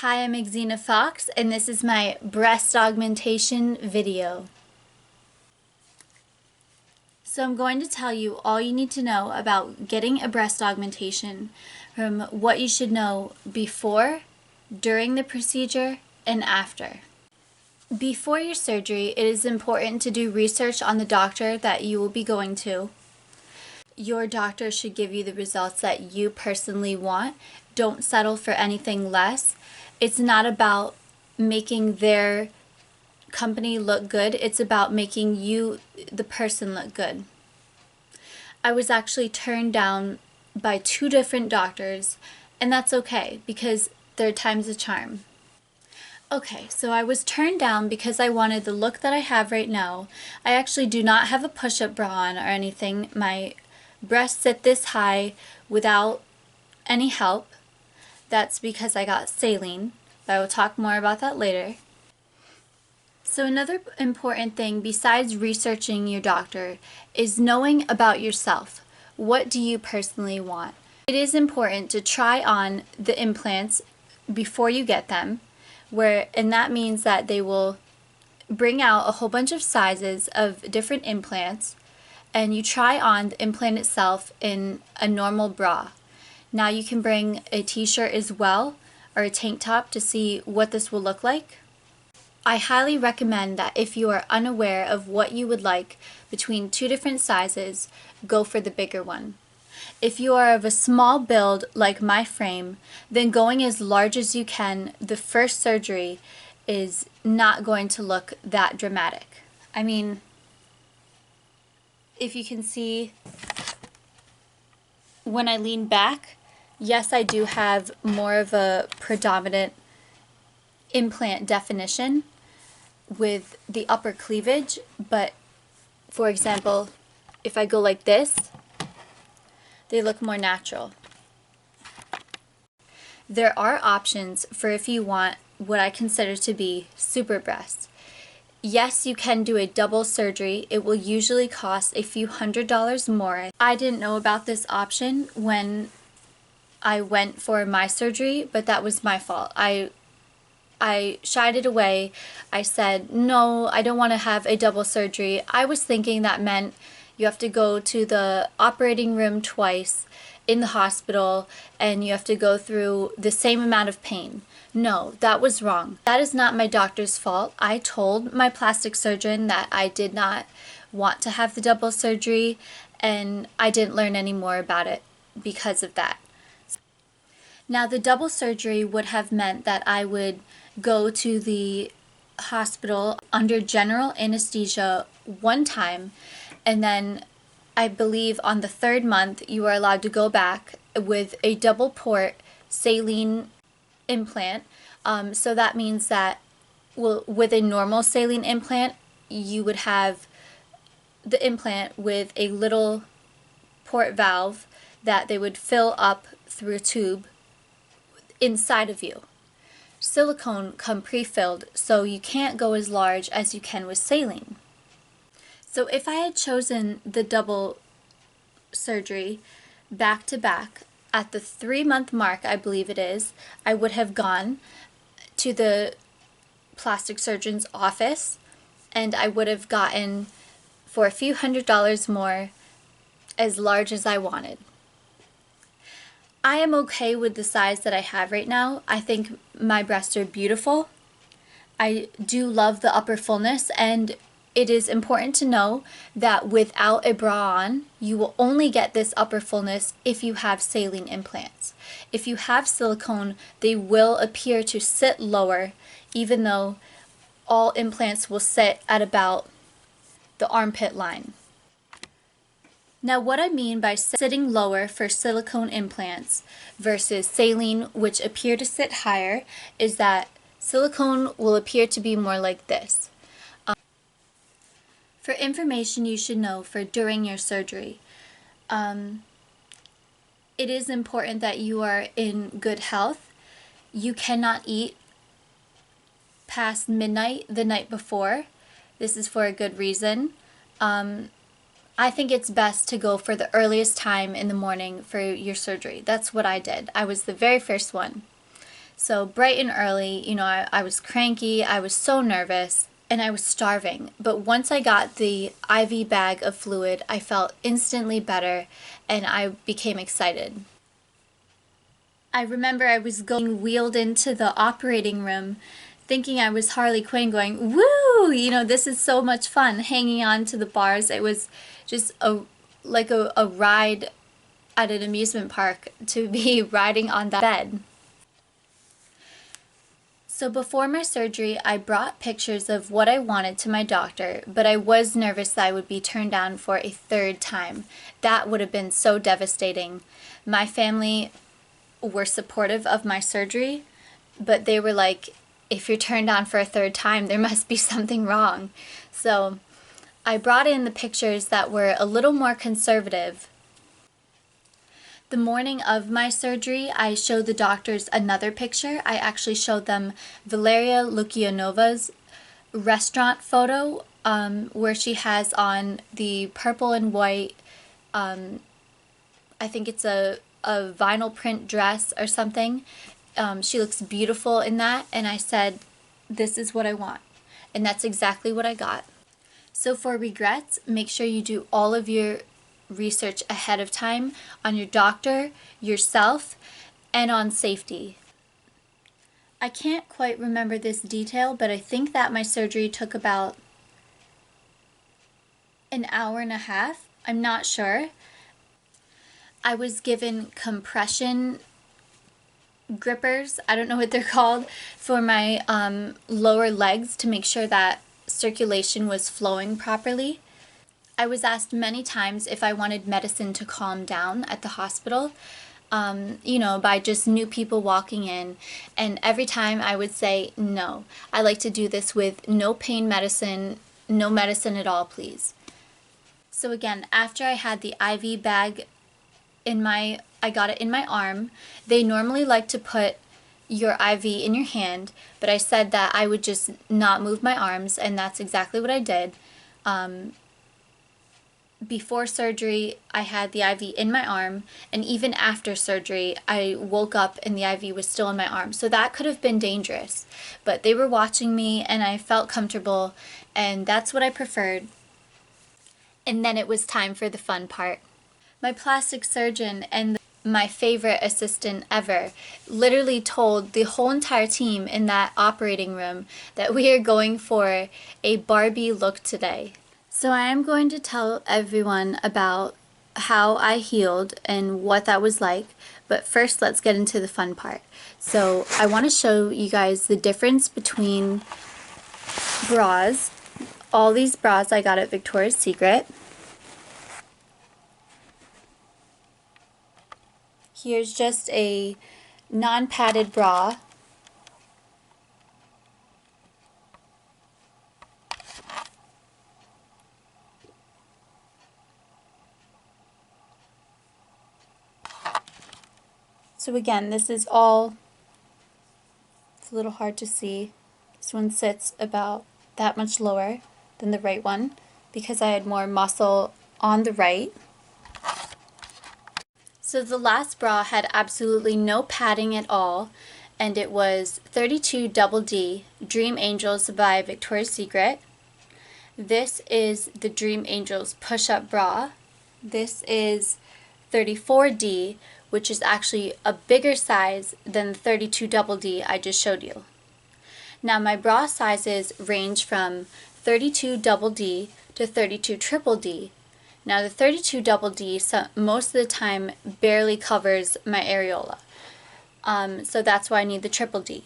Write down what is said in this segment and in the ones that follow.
Hi, I'm Icela Fox, and this is my breast augmentation video. So I'm going to tell you all you need to know about getting a breast augmentation, from what you should know before, during the procedure, and after. Before your surgery, it is important to do research on the doctor that you will be going to. Your doctor should give you the results that you personally want. Don't settle for anything less. It's not about making their company look good. It's about making you, the person, look good. I was actually turned down by 2 different doctors, and that's okay because third time's a charm. Okay, so I was turned down because I wanted the look that I have right now. I actually do not have a push-up bra on or anything. My breasts sit this high without any help. That's because I got saline, but I will talk more about that later. So another important thing besides researching your doctor is knowing about yourself. What do you personally want? It is important to try on the implants before you get them, and that means that they will bring out a whole bunch of sizes of different implants, and you try on the implant itself in a normal bra. Now you can bring a t-shirt as well, or a tank top, to see what this will look like. I highly recommend that if you are unaware of what you would like between 2 different sizes, go for the bigger one. If you are of a small build like my frame, then going as large as you can the first surgery is not going to look that dramatic. I mean, if you can see, when I lean back, yes, I do have more of a predominant implant definition with the upper cleavage, but for example, if I go like this, they look more natural. There are options for if you want what I consider to be super breasts. Yes, you can do a double surgery. It will usually cost a few $100s more. I didn't know about this option when I went for my surgery, but that was my fault. I shied it away. I said, no, I don't want to have a double surgery. I was thinking that meant you have to go to the operating room twice in the hospital and you have to go through the same amount of pain. No, that was wrong. That is not my doctor's fault. I told my plastic surgeon that I did not want to have the double surgery, and I didn't learn any more about it because of that. Now, the double surgery would have meant that I would go to the hospital under general anesthesia one time, and then I believe on the 3rd month you are allowed to go back with a double port saline implant. So that means that, well, with a normal saline implant, you would have the implant with a little port valve that they would fill up through a tube inside of you. Silicone come pre-filled, so you can't go as large as you can with saline. So if I had chosen the double surgery back to back, at the 3-month mark, I believe it is, I would have gone to the plastic surgeon's office and I would have gotten, for a few $100s more, as large as I wanted. I am okay with the size that I have right now. I think my breasts are beautiful. I do love the upper fullness, and it is important to know that without a bra on, you will only get this upper fullness if you have saline implants. If you have silicone, they will appear to sit lower, even though all implants will sit at about the armpit line. Now, what I mean by sitting lower for silicone implants versus saline, which appear to sit higher, is that silicone will appear to be more like this. For information you should know for during your surgery, it is important that you are in good health. You cannot eat past midnight the night before. This is for a good reason. I think it's best to go for the earliest time in the morning for your surgery. That's what I did. I was the very first one. So bright and early, I was cranky, I was so nervous, and I was starving. But once I got the IV bag of fluid, I felt instantly better and I became excited. I remember I was going wheeled into the operating room thinking I was Harley Quinn going, woo, this is so much fun, hanging on to the bars. It was just like a ride at an amusement park to be riding on that bed. So before my surgery, I brought pictures of what I wanted to my doctor, but I was nervous that I would be turned down for a third time. That would have been so devastating. My family were supportive of my surgery, but they were like, if you're turned down for a third time, there must be something wrong. So I brought in the pictures that were a little more conservative. The morning of my surgery, I showed the doctors another picture. I actually showed them Valeria Lukianova's restaurant photo, where she has on the purple and white, I think it's a vinyl print dress or something. She looks beautiful in that, and I said, this is what I want. And that's exactly what I got. So for regrets, make sure you do all of your research ahead of time on your doctor, yourself, and on safety. I can't quite remember this detail, but I think that my surgery took about an hour and a half. I'm not sure. I was given compression grippers, I don't know what they're called, for my lower legs to make sure that circulation was flowing properly. I was asked many times if I wanted medicine to calm down at the hospital, by just new people walking in. And every time I would say, no, I like to do this with no pain medicine, no medicine at all, please. So again, after I had the IV bag I got it in my arm. They normally like to put your IV in your hand, but I said that I would just not move my arms, and that's exactly what I did. Before surgery, I had the IV in my arm, and even after surgery, I woke up and the IV was still in my arm. So that could have been dangerous, but they were watching me and I felt comfortable, and that's what I preferred. And then it was time for the fun part. My plastic surgeon and my favorite assistant ever literally told the whole entire team in that operating room that we are going for a Barbie look today. So I am going to tell everyone about how I healed and what that was like, but first let's get into the fun part. So I want to show you guys the difference between bras. All these bras I got at Victoria's Secret. Here's just a non-padded bra. So again, this is all, it's a little hard to see. This one sits about that much lower than the right one because I had more muscle on the right. So the last bra had absolutely no padding at all, and it was 32 Double D Dream Angels by Victoria's Secret. This is the Dream Angels push-up bra. This is 34D, which is actually a bigger size than the 32 Double D I just showed you. Now my bra sizes range from 32 Double D to 32 Triple D. Now the 32 Double D most of the time barely covers my areola, so that's why I need the Triple D.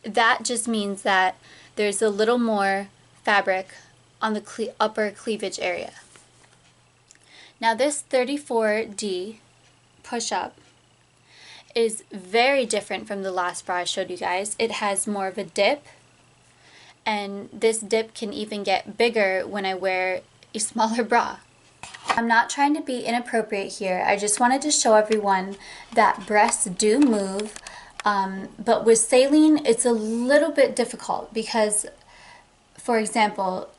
That just means that there's a little more fabric on the upper cleavage area. Now this 34D push-up is very different from the last bra I showed you guys. It has more of a dip, and this dip can even get bigger when I wear a smaller bra. I'm not trying to be inappropriate here. I just wanted to show everyone that breasts do move, but with saline it's a little bit difficult because, for example,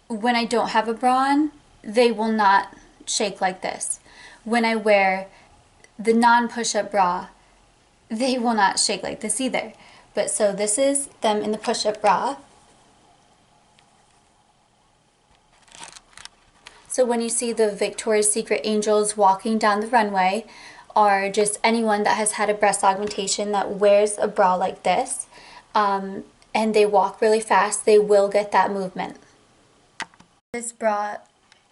when I don't have a bra on, they will not shake like this. When I wear the non-push-up bra, they will not shake like this either. But so this is them in the push-up bra. So when you see the Victoria's Secret angels walking down the runway, or just anyone that has had a breast augmentation that wears a bra like this, and they walk really fast, they will get that movement. This bra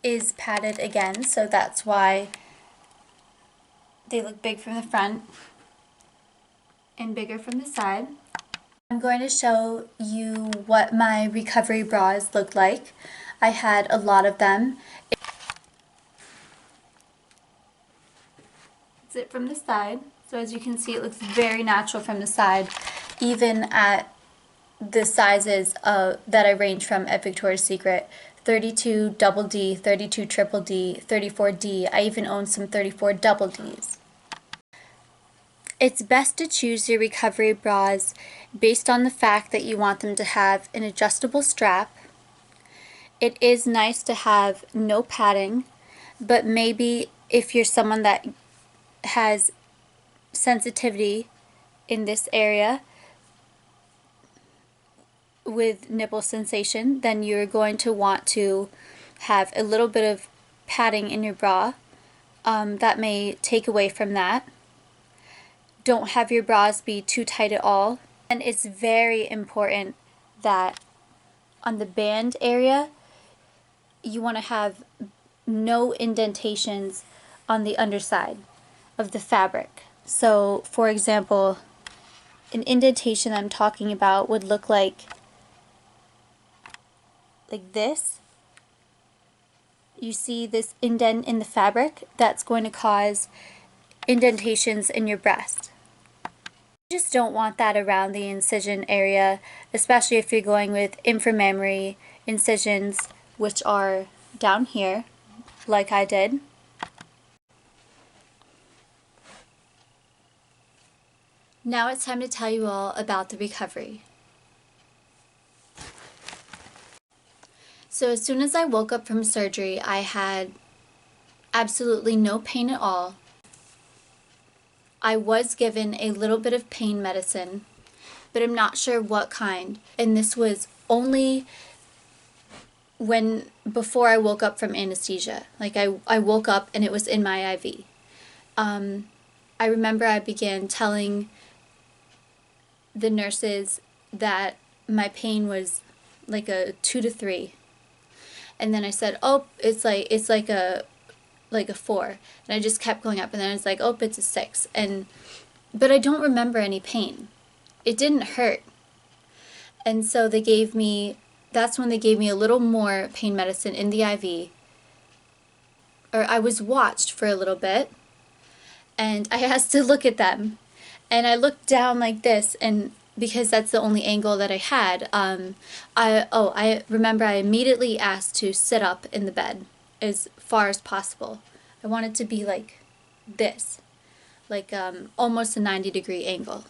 is padded again, so that's why they look big from the front and bigger from the side. I'm going to show you what my recovery bras look like. I had a lot of them. It's it from the side. So as you can see, it looks very natural from the side, even at the sizes that I range from at Victoria's Secret. 32 double D, 32 triple D, 34 D. I even own some 34 double Ds. It's best to choose your recovery bras based on the fact that you want them to have an adjustable strap. It is nice to have no padding, but maybe if you're someone that has sensitivity in this area with nipple sensation, then you're going to want to have a little bit of padding in your bra. That may take away from that. Don't have your bras be too tight at all. And it's very important that on the band area, you want to have no indentations on the underside of the fabric. So, for example, an indentation I'm talking about would look like this. You see this indent in the fabric? That's going to cause indentations in your breast. You just don't want that around the incision area, especially if you're going with inframammary incisions, which are down here, like I did. Now it's time to tell you all about the recovery. So as soon as I woke up from surgery, I had absolutely no pain at all. I was given a little bit of pain medicine, but I'm not sure what kind. And this was only before I woke up from anesthesia. Like I woke up and it was in my IV. I remember I began telling the nurses that my pain was like a 2 to 3. And then I said, oh, it's like a 4. And I just kept going up, and then I was like, oh, it's a 6. But I don't remember any pain. It didn't hurt. And so that's when they gave me a little more pain medicine in the IV. Or I was watched for a little bit, and I asked to look at them. And I looked down like this, and because that's the only angle that I had, I remember I immediately asked to sit up in the bed as far as possible. I wanted to be like this, like almost a 90-degree angle.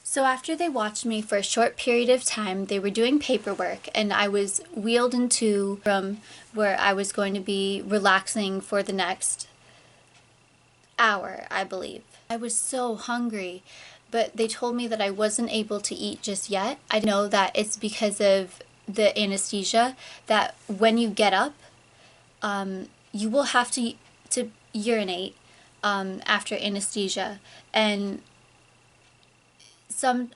So after they watched me for a short period of time, they were doing paperwork, and I was wheeled into a room where I was going to be relaxing for the next hour, I believe. I was so hungry, but they told me that I wasn't able to eat just yet. I know that it's because of the anesthesia, that when you get up, you will have to urinate after anesthesia. And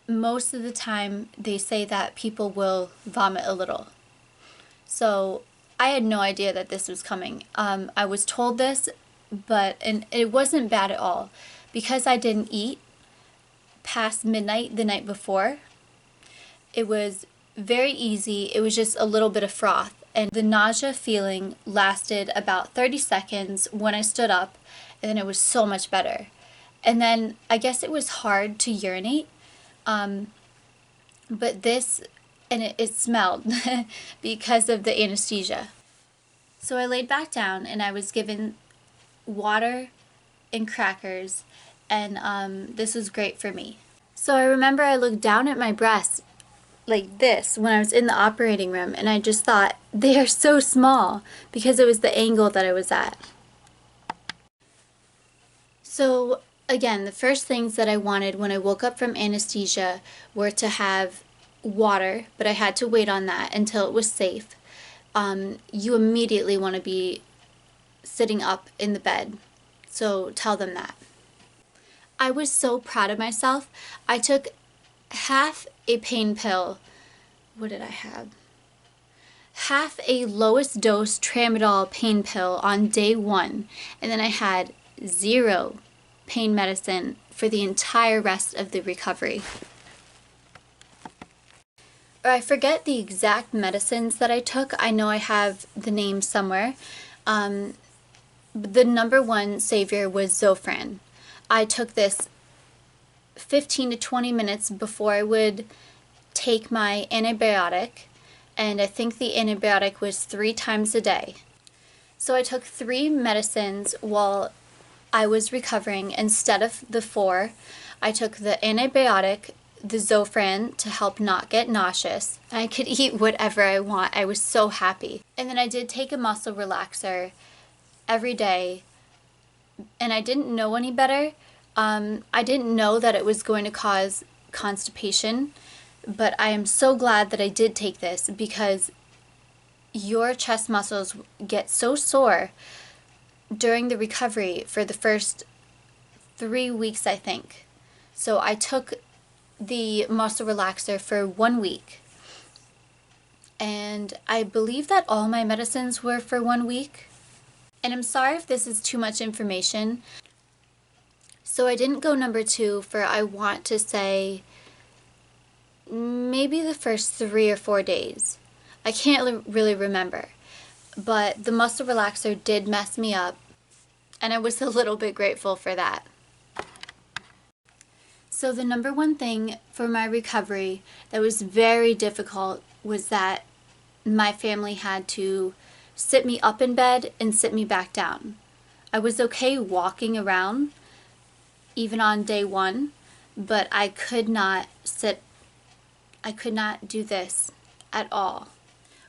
most of the time they say that people will vomit a little. So I had no idea that this was coming. I was told this, and it wasn't bad at all. Because I didn't eat past midnight the night before, it was very easy. It was just a little bit of froth, and the nausea feeling lasted about 30 seconds when I stood up, and then it was so much better. And then I guess it was hard to urinate, but it smelled because of the anesthesia. So I laid back down, and I was given water and crackers, and this was great for me. So I remember I looked down at my breasts like this when I was in the operating room, and I just thought, they are so small, because it was the angle that I was at. So Again, the first things that I wanted when I woke up from anesthesia were to have water, but I had to wait on that until it was safe. You immediately want to be sitting up in the bed, so tell them that. I was so proud of myself. I took half a pain pill. What did I have? Half a lowest dose tramadol pain pill on day 1, and then I had 0 pain medicine for the entire rest of the recovery. Or I forget the exact medicines that I took. I know I have the name somewhere. The number one savior was Zofran. I took this 15 to 20 minutes before I would take my antibiotic, and I think the antibiotic was 3 times a day. So I took 3 medicines while I was recovering instead of the 4. I took the antibiotic, the Zofran to help not get nauseous. I could eat whatever I want. I was so happy. And then I did take a muscle relaxer every day, and I didn't know any better. I didn't know that it was going to cause constipation, but I am so glad that I did take this, because your chest muscles get so sore during the recovery for the first 3 weeks, I think. So I took the muscle relaxer for 1 week, and I believe that all my medicines were for 1 week. And I'm sorry if this is too much information. So I didn't go number 2 for, I want to say, maybe the first 3 or 4 days. I can't really remember. But the muscle relaxer did mess me up, and I was a little bit grateful for that. So the number one thing for my recovery that was very difficult was that my family had to sit me up in bed and sit me back down. I was okay walking around, even on day 1, but I could not do this at all.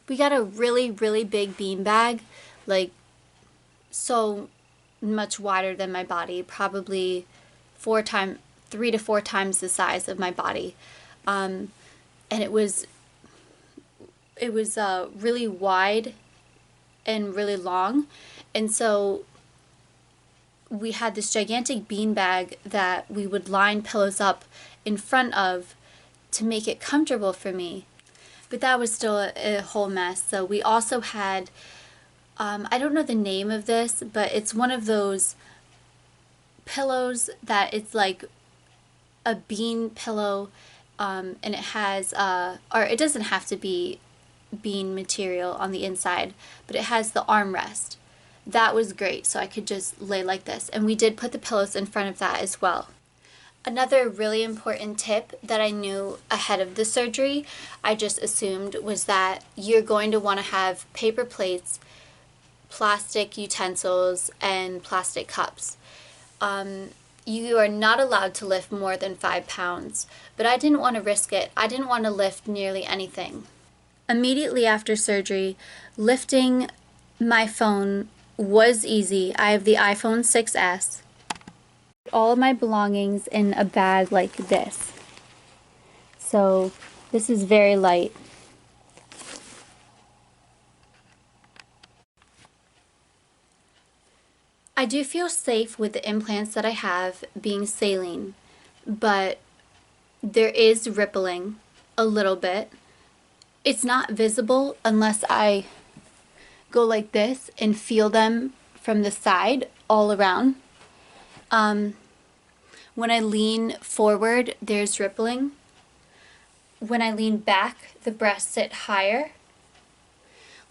We got a really, really big bean bag, like so much wider than my body, probably 3 to 4 times the size of my body. And it was really wide and really long, and so we had this gigantic bean bag that we would line pillows up in front of to make it comfortable for me, but that was still a whole mess. So we also had, I don't know the name of this, but it's one of those pillows that it's like a bean pillow, and it has, or it doesn't have to be bean material on the inside, but it has the armrest. That was great, so I could just lay like this, and we did put the pillows in front of that as well. Another really important tip that I knew ahead of the surgery, I just assumed, was that you're going to want to have paper plates, plastic utensils, and plastic cups. You are not allowed to lift more than 5 pounds, but I didn't want to risk it. I didn't want to lift nearly anything. Immediately after surgery, lifting my phone was easy. I have the iPhone 6S. All of my belongings in a bag like this. So this is very light. I do feel safe with the implants that I have being saline, but there is rippling a little bit. It's not visible unless I go like this and feel them from the side all around. When I lean forward, there's rippling. When I lean back, the breasts sit higher.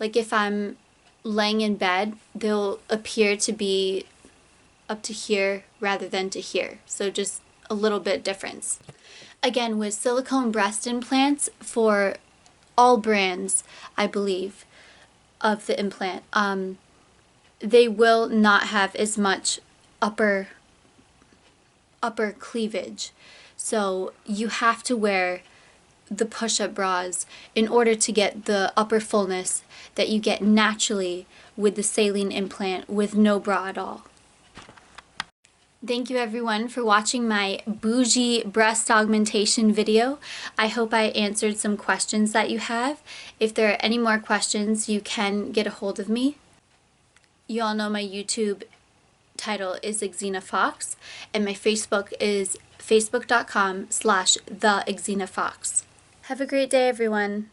Like if I'm laying in bed, they'll appear to be up to here rather than to here. So just a little bit difference. Again, with silicone breast implants, for all brands, I believe, of the implant, they will not have as much upper cleavage. So you have to wear the push-up bras in order to get the upper fullness that you get naturally with the saline implant with no bra at all. Thank you everyone for watching my bougie breast augmentation video. I hope I answered some questions that you have. If there are any more questions, you can get a hold of me. You all know my YouTube title is Icela Fox, and my Facebook is facebook.com/the Icela Fox. Have a great day, everyone.